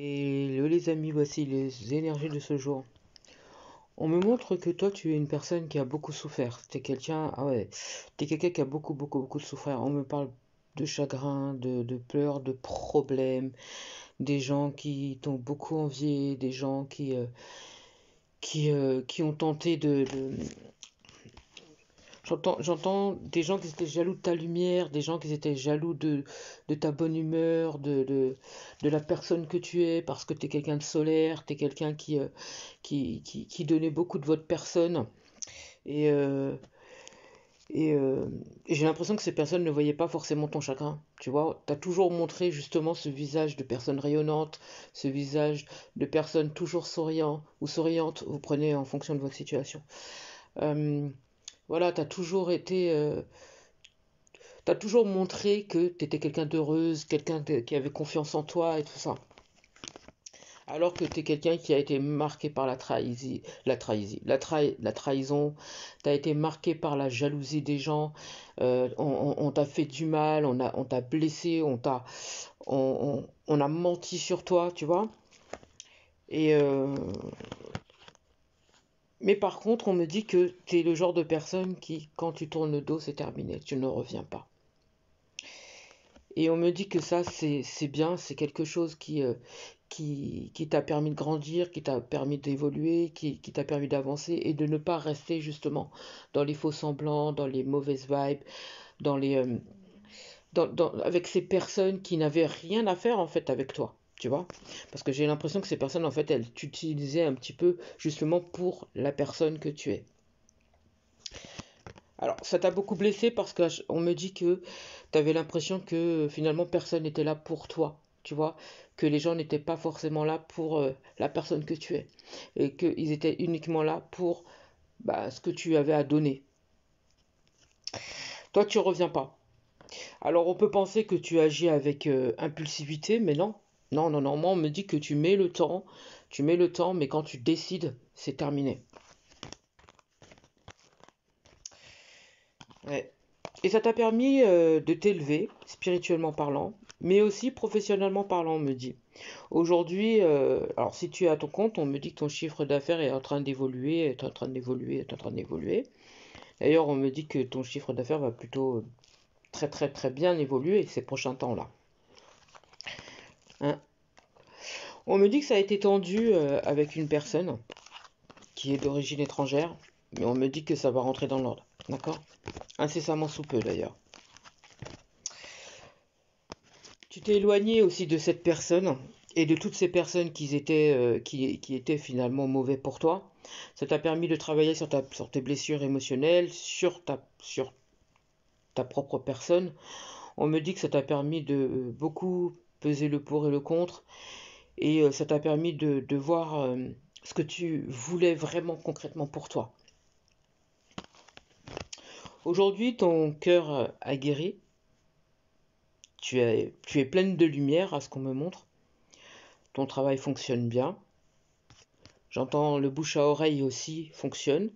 Hello les amis, voici les énergies de ce jour. On me montre que toi tu es une personne qui a beaucoup souffert. T'es quelqu'un, ah ouais, t'es quelqu'un qui a beaucoup souffert. On me parle de chagrin, de pleurs, de problèmes, des gens qui t'ont beaucoup envié, des gens qui ont tenté j'entends des gens qui étaient jaloux de ta lumière, des gens qui étaient jaloux de ta bonne humeur, de la personne que tu es, parce que tu es quelqu'un de solaire, tu es quelqu'un qui donnait beaucoup de votre personne. Et, euh, et j'ai l'impression que ces personnes ne voyaient pas forcément ton chagrin. Tu vois, tu as toujours montré justement ce visage de personne rayonnante, ce visage de personne toujours souriant ou souriante, vous prenez en fonction de votre situation. Euh, voilà, t'as toujours montré que tu étais quelqu'un d'heureuse, qui avait confiance en toi et tout ça. Alors que tu es quelqu'un qui a été marqué par la trahison, tu as été marqué par la jalousie des gens, on t'a fait du mal, on t'a blessé, on a menti sur toi, tu vois. Et mais par contre, on me dit que tu es le genre de personne qui, quand tu tournes le dos, c'est terminé, tu ne reviens pas. Et on me dit que ça, c'est bien, c'est quelque chose qui t'a permis de grandir, qui t'a permis d'évoluer, qui t'a permis d'avancer et de ne pas rester justement dans les faux semblants, dans les mauvaises vibes, dans les, avec ces personnes qui n'avaient rien à faire en fait avec toi. Tu vois? Parce que j'ai l'impression que ces personnes, en fait, elles t'utilisaient un petit peu justement pour la personne que tu es. Alors, ça t'a beaucoup blessé parce qu'on me dit que tu avais l'impression que finalement personne n'était là pour toi, tu vois, que les gens n'étaient pas forcément là pour la personne que tu es, et qu'ils étaient uniquement là pour ce que tu avais à donner. Toi, tu reviens pas. Alors, on peut penser que tu agis avec impulsivité, mais non. Non, non, non, moi on me dit que tu mets le temps, mais quand tu décides, c'est terminé. Ouais. Et ça t'a permis de t'élever, spirituellement parlant, mais aussi professionnellement parlant, on me dit. Aujourd'hui, alors si tu es à ton compte, on me dit que ton chiffre d'affaires est en train d'évoluer, est en train d'évoluer, est en train d'évoluer. D'ailleurs, on me dit que ton chiffre d'affaires va plutôt très bien évoluer ces prochains temps-là. Hein. On me dit que ça a été tendu avec une personne qui est d'origine étrangère, mais on me dit que ça va rentrer dans l'ordre. D'accord? Incessamment sous peu d'ailleurs. Tu t'es éloigné aussi de cette personne et de toutes ces personnes qui étaient finalement mauvais pour toi. Ça t'a permis de travailler sur tes blessures émotionnelles, sur ta propre personne. On me dit que ça t'a permis de beaucoup peser le pour et le contre et ça t'a permis de voir ce que tu voulais vraiment concrètement pour toi. Aujourd'hui, ton cœur a guéri. Tu es pleine de lumière à ce qu'on me montre. Ton travail fonctionne bien. J'entends le bouche à oreille aussi fonctionne.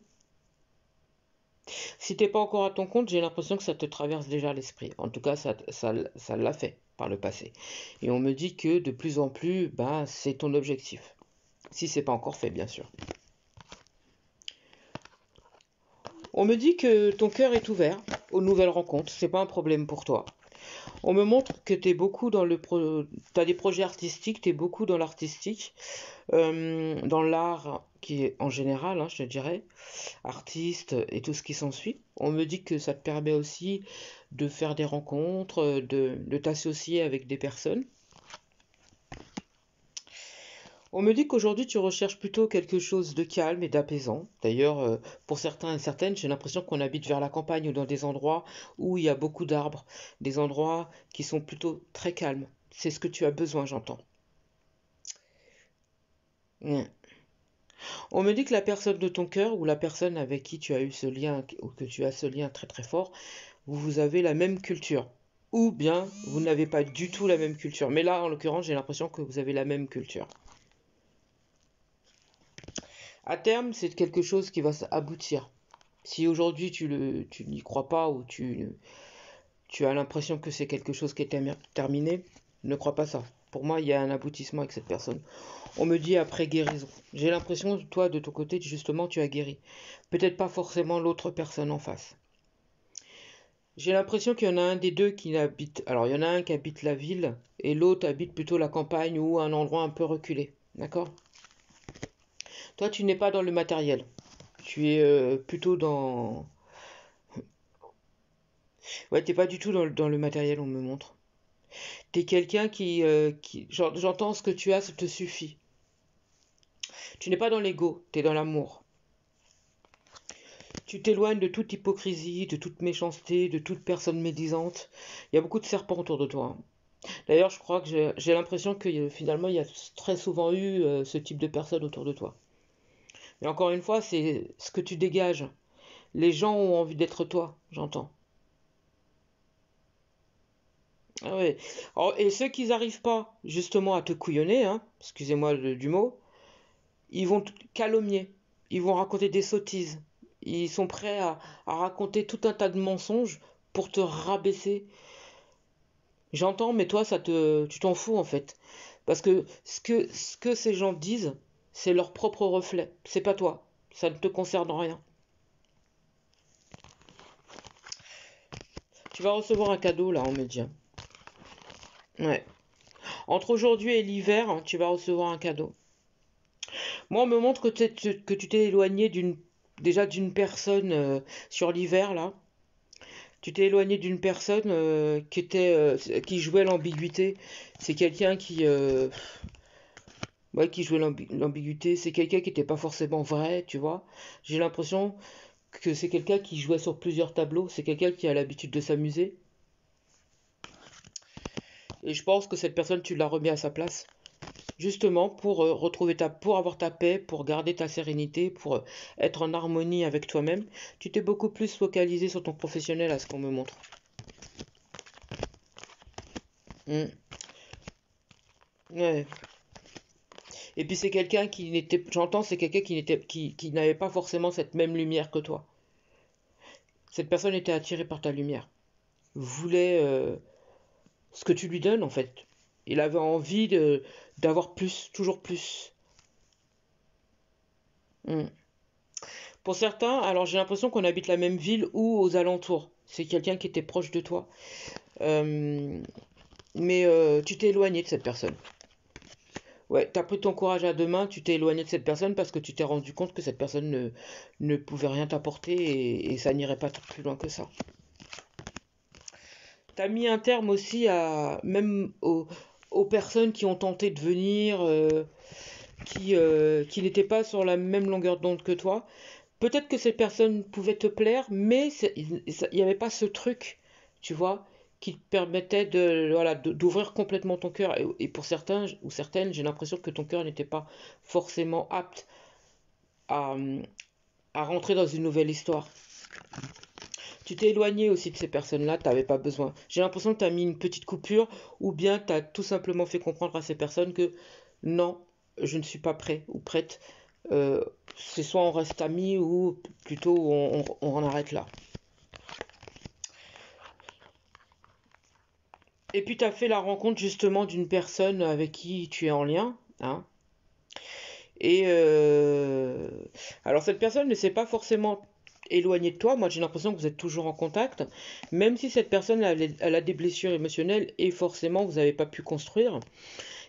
Si t'es pas encore à ton compte, j'ai l'impression que ça te traverse déjà l'esprit. En tout cas, ça l'a fait par le passé. Et on me dit que de plus en plus, c'est ton objectif. Si c'est pas encore fait, bien sûr. On me dit que ton cœur est ouvert aux nouvelles rencontres. C'est pas un problème pour toi. On me montre que t'as des projets artistiques, t'es beaucoup dans l'artistique, dans l'art qui est en général, hein, je te dirais, artiste et tout ce qui s'ensuit. On me dit que ça te permet aussi de faire des rencontres, de t'associer avec des personnes. On me dit qu'aujourd'hui tu recherches plutôt quelque chose de calme et d'apaisant. D'ailleurs, pour certains et certaines, j'ai l'impression qu'on habite vers la campagne ou dans des endroits où il y a beaucoup d'arbres, des endroits qui sont plutôt très calmes. C'est ce que tu as besoin, j'entends. Mm. On me dit que la personne de ton cœur ou la personne avec qui tu as eu ce lien ou que tu as ce lien très fort, vous avez la même culture. Ou bien vous n'avez pas du tout la même culture. Mais là, en l'occurrence, j'ai l'impression que vous avez la même culture. À terme, c'est quelque chose qui va aboutir. Si aujourd'hui tu n'y crois pas ou tu as l'impression que c'est quelque chose qui est terminé, ne crois pas ça. Pour moi, il y a un aboutissement avec cette personne. On me dit après guérison. J'ai l'impression, toi, de ton côté, justement, tu as guéri. Peut-être pas forcément l'autre personne en face. J'ai l'impression qu'il y en a un des deux qui habite. Alors, il y en a un qui habite la ville et l'autre habite plutôt la campagne ou un endroit un peu reculé. D'accord? Toi, tu n'es pas dans le matériel. Tu es plutôt dans. Ouais, t'es pas du tout dans le matériel, on me montre. T'es quelqu'un j'entends ce que tu as, ça te suffit. Tu n'es pas dans l'ego, tu es dans l'amour. Tu t'éloignes de toute hypocrisie, de toute méchanceté, de toute personne médisante. Il y a beaucoup de serpents autour de toi. D'ailleurs, je crois que j'ai l'impression que finalement, il y a très souvent eu ce type de personnes autour de toi. Mais encore une fois, c'est ce que tu dégages. Les gens ont envie d'être toi, j'entends. Ah ouais. Alors, et ceux qui n'arrivent pas justement à te couillonner, hein, excusez-moi du mot, ils vont te calomnier, ils vont raconter des sottises, ils sont prêts à raconter tout un tas de mensonges pour te rabaisser. J'entends, mais toi, tu t'en fous en fait. Parce que ce que ces gens disent, c'est leur propre reflet, c'est pas toi, ça ne te concerne rien. Tu vas recevoir un cadeau là, on me dit. Ouais. Entre aujourd'hui et l'hiver, hein, tu vas recevoir un cadeau. Moi, on me montre que tu t'es éloigné déjà d'une personne sur l'hiver là. Tu t'es éloigné d'une personne qui jouait l'ambiguïté. C'est quelqu'un qui jouait l'ambiguïté. C'est quelqu'un qui n'était pas forcément vrai, tu vois. J'ai l'impression que c'est quelqu'un qui jouait sur plusieurs tableaux. C'est quelqu'un qui a l'habitude de s'amuser. Et je pense que cette personne, tu l'as remis à sa place. Justement pour avoir ta paix, pour garder ta sérénité, pour être en harmonie avec toi-même. Tu t'es beaucoup plus focalisé sur ton professionnel à ce qu'on me montre. Mm. Ouais. Et puis c'est quelqu'un qui n'était, j'entends, c'est quelqu'un qui n'avait pas forcément cette même lumière que toi. Cette personne était attirée par ta lumière, voulait ce que tu lui donnes en fait. Il avait envie d'avoir plus, toujours plus. Mm. Pour certains, alors j'ai l'impression qu'on habite la même ville ou aux alentours. C'est quelqu'un qui était proche de toi. Euh, mais tu t'es éloigné de cette personne. Ouais, t'as pris ton courage à deux mains, tu t'es éloigné de cette personne parce que tu t'es rendu compte que cette personne ne pouvait rien t'apporter et ça n'irait pas plus loin que ça. T'as mis un terme aussi même aux personnes qui ont tenté de venir, qui n'étaient pas sur la même longueur d'onde que toi. Peut-être que ces personnes pouvaient te plaire, mais il n'y avait pas ce truc, tu vois, qui te permettait voilà, d'ouvrir complètement ton cœur. Et pour certains ou certaines, j'ai l'impression que ton cœur n'était pas forcément apte à, à rentrer dans une nouvelle histoire. Tu t'es éloigné aussi de ces personnes-là, tu n'avais pas besoin. J'ai l'impression que tu as mis une petite coupure, ou bien tu as tout simplement fait comprendre à ces personnes que non, je ne suis pas prêt ou prête. Euh, c'est soit on reste amis ou plutôt on en arrête là. Et puis tu as fait la rencontre justement d'une personne avec qui tu es en lien, hein. Et alors cette personne ne s'est pas forcément éloignée de toi. Moi j'ai l'impression que vous êtes toujours en contact, même si cette personne elle a des blessures émotionnelles et forcément vous n'avez pas pu construire.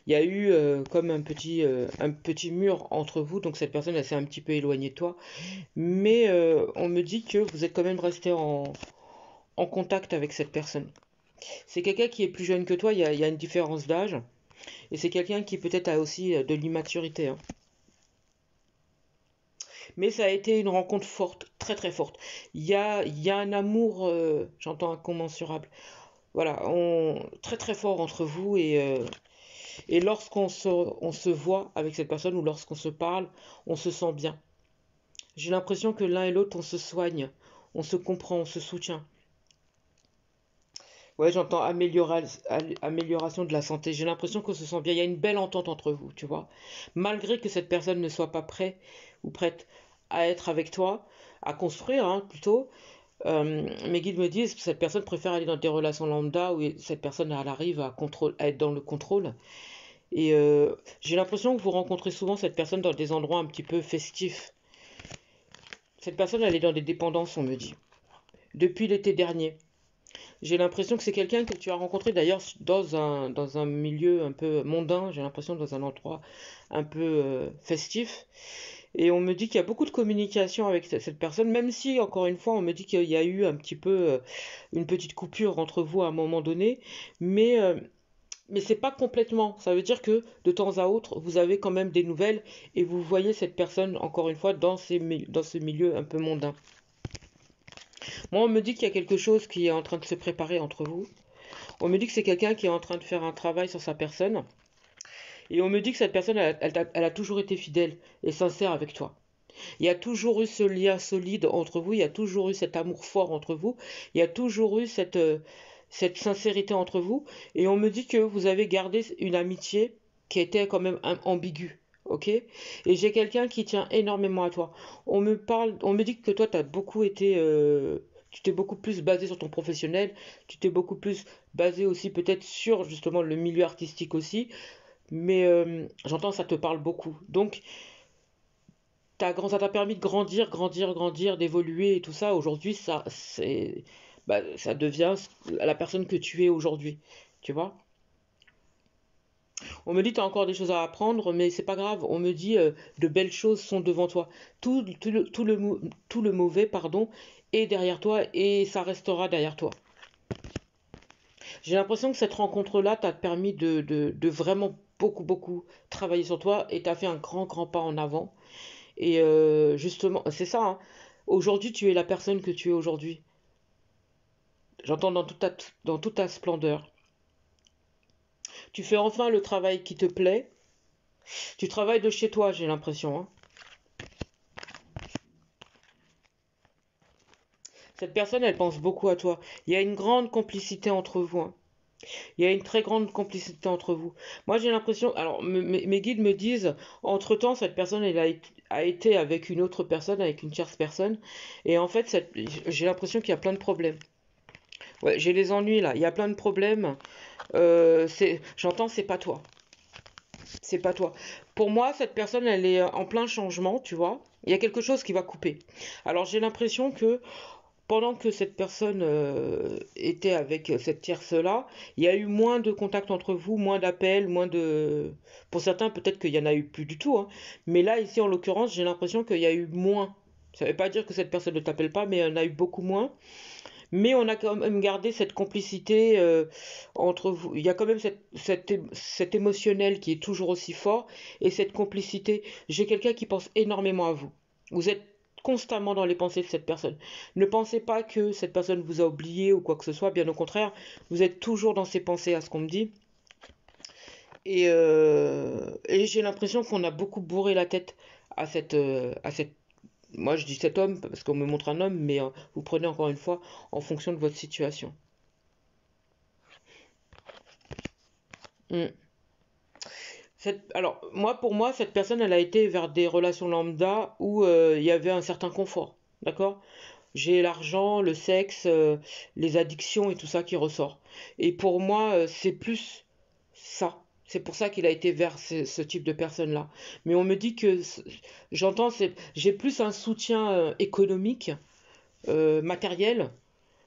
Il y a eu comme un petit mur entre vous, donc cette personne elle s'est un petit peu éloignée de toi. Mais on me dit que vous êtes quand même resté en contact avec cette personne. C'est quelqu'un qui est plus jeune que toi, il y a une différence d'âge. Et c'est quelqu'un qui peut-être a aussi de l'immaturité, hein. Mais ça a été une rencontre forte, très très forte. Il y a un amour, j'entends incommensurable. Voilà, très très fort entre vous et lorsqu'on on se voit avec cette personne ou lorsqu'on se parle, on se sent bien. J'ai l'impression que l'un et l'autre, on se soigne, on se comprend, on se soutient. Ouais, j'entends amélioration de la santé. J'ai l'impression qu'on se sent bien. Il y a une belle entente entre vous, tu vois. Malgré que cette personne ne soit pas prête ou prête à être avec toi, à construire, hein, plutôt. Mes guides me disent que cette personne préfère aller dans des relations lambda où cette personne elle arrive à être dans le contrôle. Et j'ai l'impression que vous rencontrez souvent cette personne dans des endroits un petit peu festifs. Cette personne, elle est dans des dépendances, on me dit. Depuis l'été dernier. J'ai l'impression que c'est quelqu'un que tu as rencontré d'ailleurs dans un milieu un peu mondain, j'ai l'impression dans un endroit un peu festif. Et on me dit qu'il y a beaucoup de communication avec cette personne, même si, encore une fois, on me dit qu'il y a eu un petit peu une petite coupure entre vous à un moment donné, mais, euh, mais c'est pas complètement. Ça veut dire que de temps à autre, vous avez quand même des nouvelles et vous voyez cette personne, encore une fois, dans ce milieu un peu mondain. Moi, on me dit qu'il y a quelque chose qui est en train de se préparer entre vous. On me dit que c'est quelqu'un qui est en train de faire un travail sur sa personne. Et on me dit que cette personne, elle a toujours été fidèle et sincère avec toi. Il y a toujours eu ce lien solide entre vous, il y a toujours eu cet amour fort entre vous, il y a toujours eu cette sincérité entre vous. Et on me dit que vous avez gardé une amitié qui était quand même ambiguë. Ok? Et j'ai quelqu'un qui tient énormément à toi. On me dit que toi, tu t'es beaucoup plus basé sur ton professionnel, tu t'es beaucoup plus basé aussi peut-être sur justement le milieu artistique aussi, mais j'entends ça te parle beaucoup. Donc, ça t'a permis de grandir, d'évoluer et tout ça. Aujourd'hui, ça devient la personne que tu es aujourd'hui. Tu vois? On me dit, tu as encore des choses à apprendre, mais c'est pas grave. On me dit, de belles choses sont devant toi. Tout le mauvais, pardon, est derrière toi et ça restera derrière toi. J'ai l'impression que cette rencontre-là t'a permis de vraiment beaucoup travailler sur toi et t'as fait un grand pas en avant. Et justement, c'est ça, hein. Aujourd'hui, tu es la personne que tu es aujourd'hui. J'entends dans toute ta splendeur. Tu fais enfin le travail qui te plaît. Tu travailles de chez toi, j'ai l'impression, hein. Cette personne, elle pense beaucoup à toi. Il y a une grande complicité entre vous, hein. Il y a une très grande complicité entre vous. Moi, j'ai l'impression, alors mes guides me disent, entre-temps, cette personne, a été avec une autre personne, avec une tierce personne. Et en fait, j'ai l'impression qu'il y a plein de problèmes. Ouais, j'ai les ennuis là. Il y a plein de problèmes. J'entends, c'est pas toi. C'est pas toi. Pour moi, cette personne, elle est en plein changement, tu vois. Il y a quelque chose qui va couper. Alors, j'ai l'impression que pendant que cette personne était avec cette tierce-là, il y a eu moins de contacts entre vous, moins d'appels, moins de... Pour certains, peut-être qu'il y en a eu plus du tout, hein. Mais là, ici, en l'occurrence, j'ai l'impression qu'il y a eu moins. Ça ne veut pas dire que cette personne ne t'appelle pas, mais il y en a eu beaucoup moins. Mais on a quand même gardé cette complicité entre vous. Il y a quand même cet émotionnel qui est toujours aussi fort et cette complicité. J'ai quelqu'un qui pense énormément à vous. Vous êtes constamment dans les pensées de cette personne. Ne pensez pas que cette personne vous a oublié ou quoi que ce soit, bien au contraire, vous êtes toujours dans ses pensées à ce qu'on me dit. Et j'ai l'impression qu'on a beaucoup bourré la tête à cette moi, je dis cet homme parce qu'on me montre un homme, mais vous prenez encore une fois en fonction de votre situation. Mm. Alors, pour moi, cette personne, elle a été vers des relations lambda où il y avait un certain confort. D'accord? J'ai l'argent, le sexe, les addictions et tout ça qui ressort. Et pour moi, c'est plus ça. C'est pour ça qu'il a été vers ce type de personne-là. Mais on me dit que, j'ai plus un soutien économique, matériel,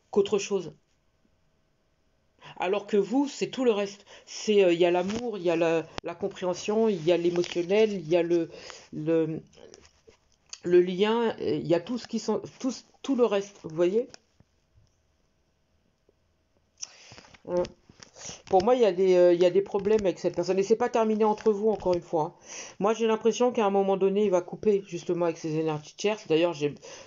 qu'autre chose. Alors que vous, c'est tout le reste. Il y a l'amour, il y a la compréhension, il y a l'émotionnel, il y a le, le lien, il y a tout ce qui sont, tout le reste. Vous voyez? Hein. Pour moi, il y a des problèmes avec cette personne. Et c'est pas terminé entre vous, encore une fois, hein. Moi, j'ai l'impression qu'à un moment donné, il va couper justement avec ses énergies tierces. D'ailleurs,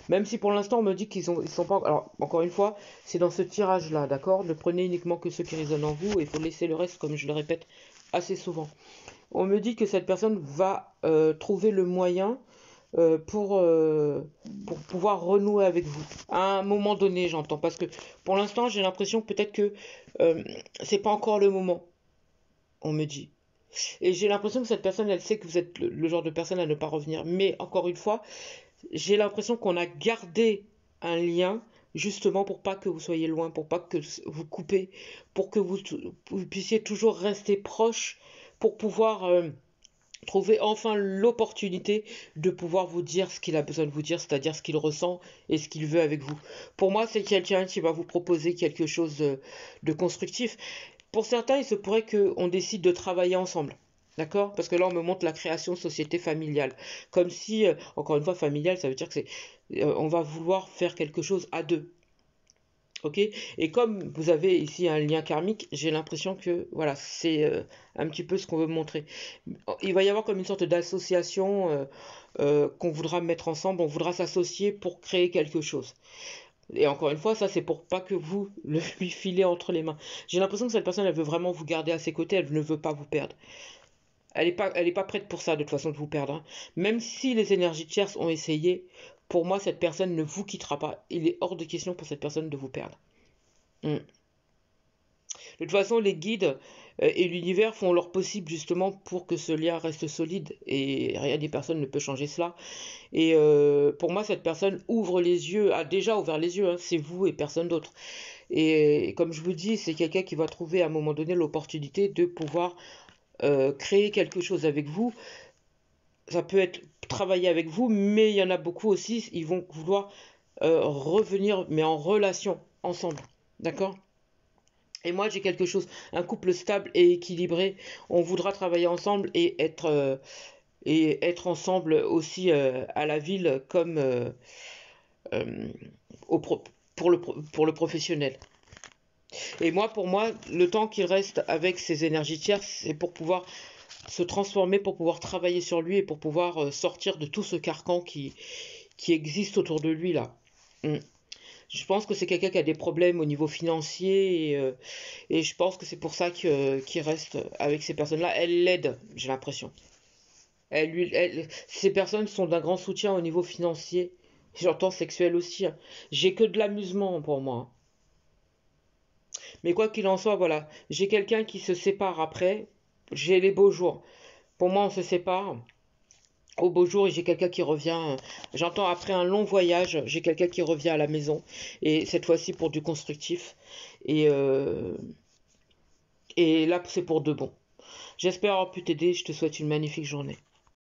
même si pour l'instant, on me dit ils sont pas. Alors, encore une fois, c'est dans ce tirage-là, d'accord? Ne prenez uniquement que ceux qui résonnent en vous et il faut laisser le reste, comme je le répète assez souvent. On me dit que cette personne va trouver le moyen euh, pour, euh, pour pouvoir renouer avec vous. À un moment donné, j'entends. Parce que pour l'instant, j'ai l'impression peut-être que euh, c'est pas encore le moment, on me dit. Et j'ai l'impression que cette personne, elle sait que vous êtes le genre de personne à ne pas revenir. Mais encore une fois, j'ai l'impression qu'on a gardé un lien justement pour pas que vous soyez loin, pour pas que vous coupez, pour que vous puissiez toujours rester proche pour pouvoir trouver enfin l'opportunité de pouvoir vous dire ce qu'il a besoin de vous dire, c'est-à-dire ce qu'il ressent et ce qu'il veut avec vous. Pour moi, c'est quelqu'un qui va vous proposer quelque chose de constructif. Pour certains, il se pourrait qu'on décide de travailler ensemble. D'accord? Parce que là, on me montre la création de société familiale. Comme si, encore une fois, familiale, ça veut dire que on va vouloir faire quelque chose à deux. Ok? Et comme vous avez ici un lien karmique, j'ai l'impression que, voilà, c'est un petit peu ce qu'on veut montrer. Il va y avoir comme une sorte d'association qu'on voudra mettre ensemble, on voudra s'associer pour créer quelque chose. Et encore une fois, ça c'est pour pas que vous le lui filez entre les mains. J'ai l'impression que cette personne, elle veut vraiment vous garder à ses côtés, elle ne veut pas vous perdre. Elle est pas prête pour ça, de toute façon, de vous perdre, hein. Même si les énergies tierces ont essayé, pour moi, cette personne ne vous quittera pas. Il est hors de question pour cette personne de vous perdre. Mm. De toute façon, les guides et l'univers font leur possible justement pour que ce lien reste solide et rien ni personne ne peut changer cela. Et pour moi, cette personne ouvre les yeux, a déjà ouvert les yeux, hein, c'est vous et personne d'autre. Et comme je vous dis, c'est quelqu'un qui va trouver à un moment donné l'opportunité de pouvoir créer quelque chose avec vous. Ça peut être travailler avec vous, mais il y en a beaucoup aussi, ils vont vouloir revenir, mais en relation ensemble. D'accord? Et moi, j'ai quelque chose, un couple stable et équilibré. On voudra travailler ensemble et être ensemble aussi à la ville comme euh, pour le professionnel. Et moi, pour moi, le temps qu'il reste avec ces énergies tierces, c'est pour pouvoir se transformer, pour pouvoir travailler sur lui et pour pouvoir sortir de tout ce carcan qui existe autour de lui là. Mm. Je pense que c'est quelqu'un qui a des problèmes au niveau financier et je pense que c'est pour ça qu'il reste avec ces personnes-là. Elle l'aide, j'ai l'impression. Ces personnes sont d'un grand soutien au niveau financier. J'entends sexuel aussi, hein. J'ai que de l'amusement pour moi, hein. Mais quoi qu'il en soit, voilà. J'ai quelqu'un qui se sépare après. J'ai les beaux jours. Pour moi, on se sépare au beau jour et j'ai quelqu'un qui revient. J'entends après un long voyage, j'ai quelqu'un qui revient à la maison. Et cette fois-ci pour du constructif. Et, euh, et là, c'est pour de bon. J'espère avoir pu t'aider. Je te souhaite une magnifique journée.